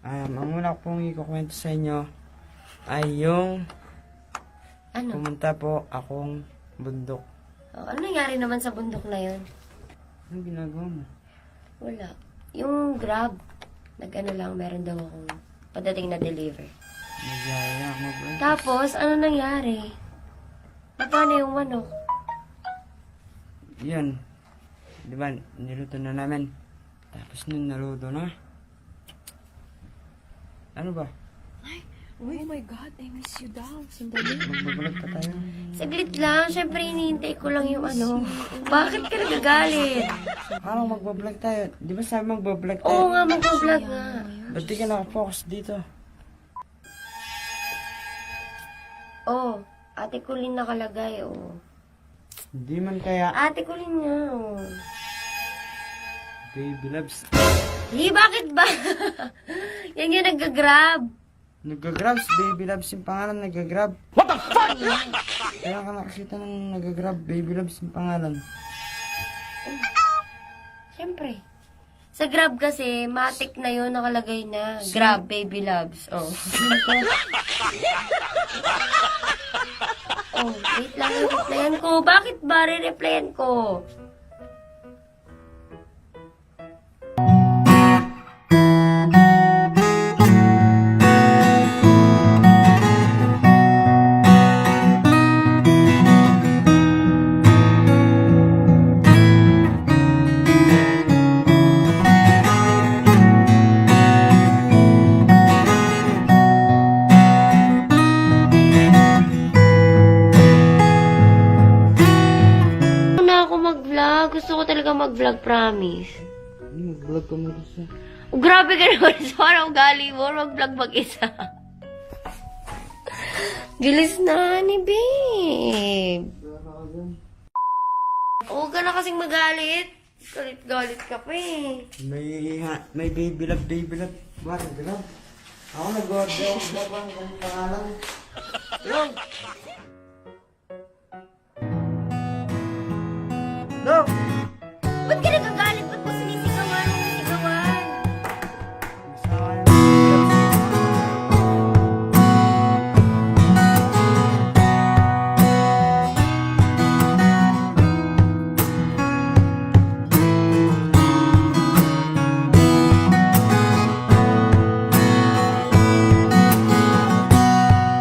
Ang una pong ikukwento sa inyo ay yung pumunta po akong bundok. Ano nangyari naman sa bundok na yun? Anong ginagawa mo? Wala. Yung Grab, meron daw akong padating na deliver. Nagyaya mo ba? Tapos, ano nangyari? Paano yung manok? Yun. Di ba, niluto na namin. Tapos nung naluto na. Ano ba? Oh my God, I miss you daw. Sandali. Magbabalag pa tayo. Saglit lang. Siyempre, hinihintay ko lang yung ano. Bakit ka nagagalit? Parang magbablog tayo. Di ba sabi magbablog tayo? Oo nga, mag-vlog nga. Ba't di ka nakafocus dito? Oh, ate Kulin nakalagay, oh. Hindi man kaya. Ate Kulin nga, oh. Baby loves. Bakit ba? Yan yung nag-grab. Nag-grabs. Baby loves yung pangalan. Nag-grab. What the fuck? Kaya ka nakakita ng nag-grab. Baby loves yung pangalan. Siyempre. Sa Grab kasi, matik na yun, nakalagay na. Grab, baby loves. Oh. Oh, wait lang, replyan ko. Bakit ba re-replyan ko? Gusto ko talaga mag-vlog, promise. Mag-vlog ka mo kasi. Oh, grabe ka naman. Parang ugali mo. Mag-vlog mag-isa. Gilis na ni babe. Huwag ka na kasing magalit. Galit-galit ka pa eh. May baby love. Bakit grab? Ako nag-order. Grab ang pangalan. Hello? Hello?